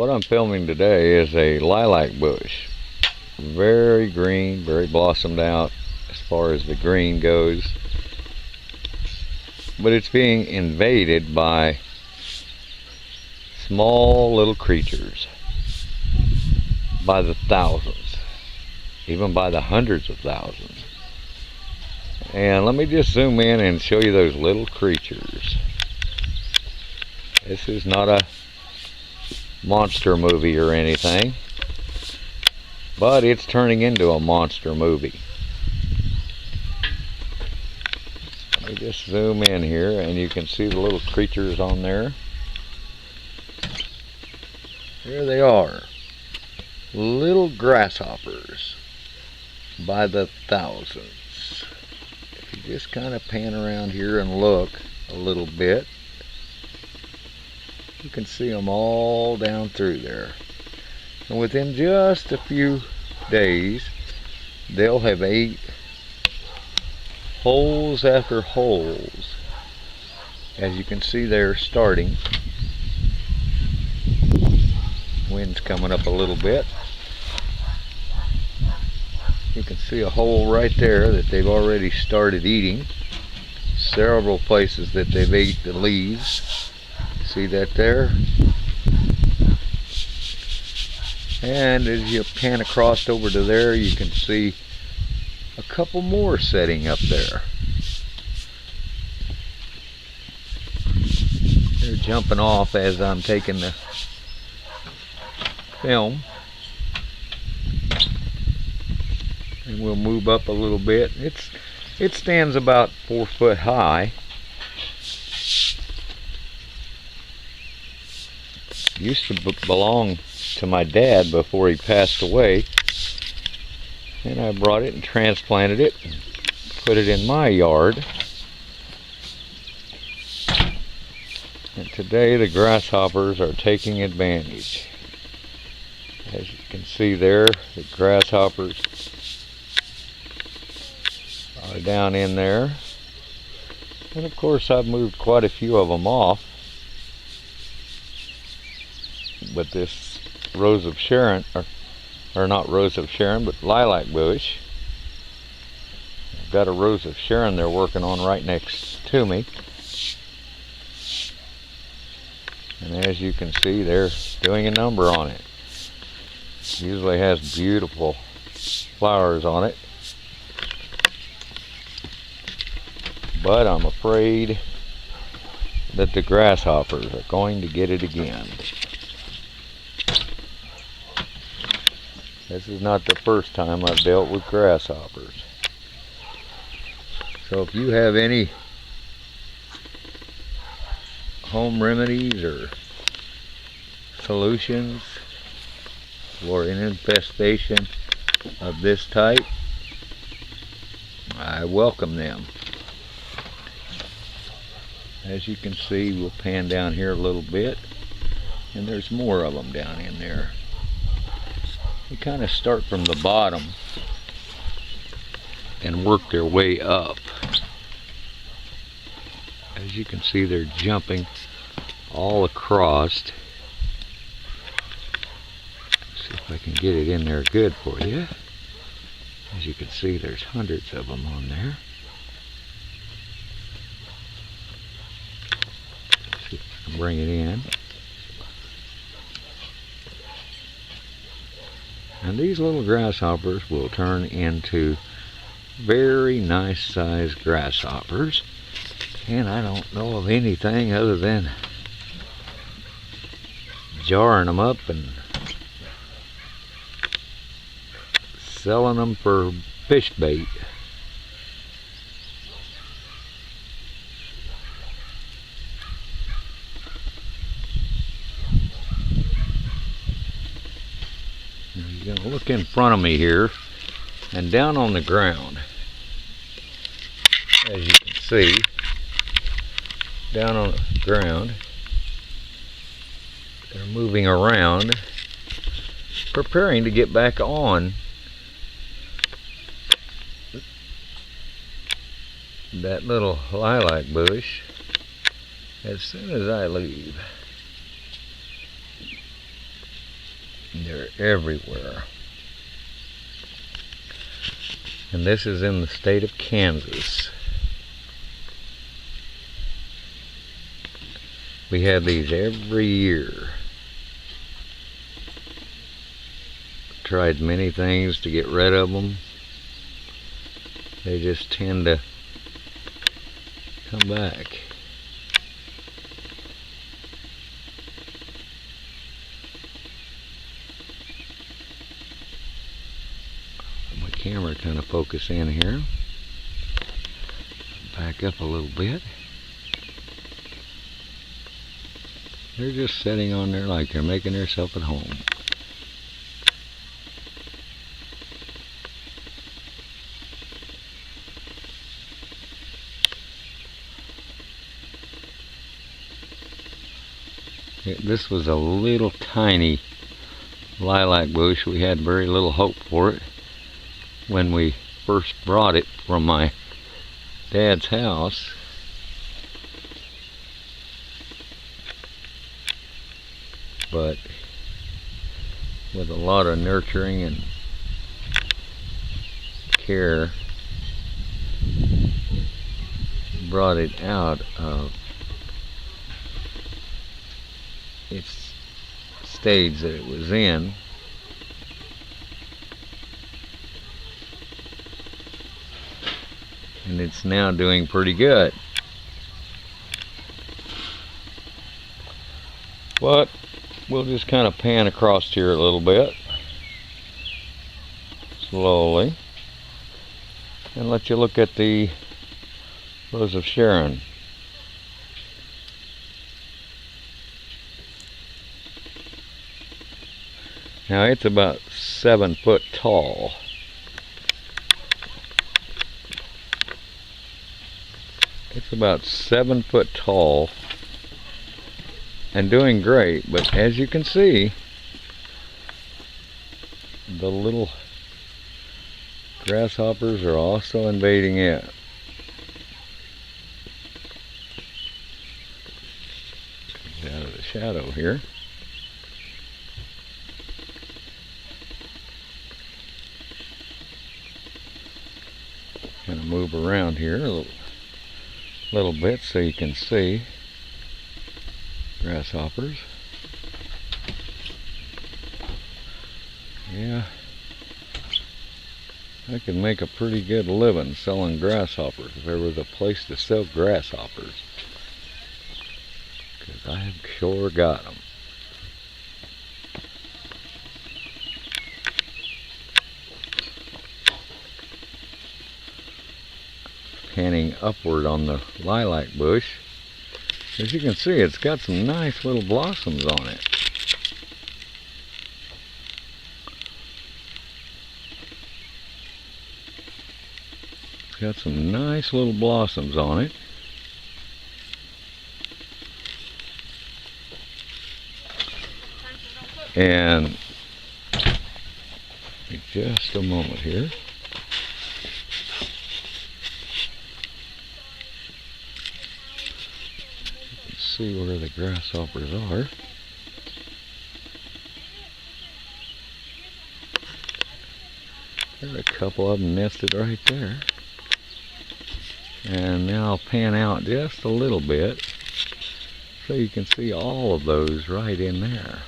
What I'm filming today is a lilac bush. Very green, very blossomed out as far as the green goes. But it's being invaded by small little creatures. By the thousands. Even by the hundreds of thousands. And let me just zoom in and show you those little creatures. This is not a monster movie or anything, but it's turning into a monster movie. Let me just zoom in here and you can see the little creatures on there. Here they are. Little grasshoppers by the thousands. If you just kind of pan around here and look a little bit, you can see them all down through there. And within just a few days, they'll have ate holes after holes. As you can see, they're starting. Wind's coming up a little bit. You can see a hole right there that they've already started eating. Several places that they've ate the leaves. See that there? And as you pan across over to there, you can see a couple more setting up there. They're jumping off as I'm taking the film. And we'll move up a little bit. It stands about 4 foot high. Used to belong to my dad before he passed away, and I brought it and transplanted it, put it in my yard, and today the grasshoppers are taking advantage. As you can see there, the grasshoppers are down in there, and of course I've moved quite a few of them off. But this rose of Sharon, or not rose of Sharon, but lilac bush. I've got a rose of Sharon they're working on right next to me. And as you can see, they're doing a number on it. It usually has beautiful flowers on it. But I'm afraid that the grasshoppers are going to get it again. This is not the first time I've dealt with grasshoppers. So if you have any home remedies or solutions for an infestation of this type, I welcome them. As you can see, we'll pan down here a little bit, and there's more of them down in there. They kind of start from the bottom and work their way up. As you can see, they're jumping all across. See if I can get it in there good for you. As you can see, there's hundreds of them on there. Let's see if I can bring it in. And these little grasshoppers will turn into very nice sized grasshoppers. And I don't know of anything other than jarring them up and selling them for fish bait. You're going to look in front of me here, and down on the ground, as you can see, down on the ground, they're moving around, preparing to get back on that little lilac bush as soon as I leave. They're everywhere. And this is in the state of Kansas. We have these every year. Tried many things to get rid of them. They just tend to come back. My camera kind of focus in here. Back up a little bit. They're just sitting on there like they're making themselves at home. This was a little tiny lilac bush. We had very little hope for it when we first brought it from my dad's house. But with a lot of nurturing and care, brought it out of its stage that it was in. And it's now doing pretty good. But we'll just kind of pan across here a little bit, slowly, and let you look at the Rose of Sharon. Now it's about 7 foot tall. It's about 7 foot tall and doing great, but as you can see, the little grasshoppers are also invading it. Comes out of the shadow here. Kind of move around here a little bit so you can see grasshoppers. Yeah, I could make a pretty good living selling grasshoppers if there was a place to sell grasshoppers, because I have sure got them. Panning upward on the lilac bush, as you can see, it's got some nice little blossoms on it. It's got some nice little blossoms on it. And just a moment here. See where the grasshoppers are. There are a couple of them nested right there. And now I'll pan out just a little bit so you can see all of those right in there.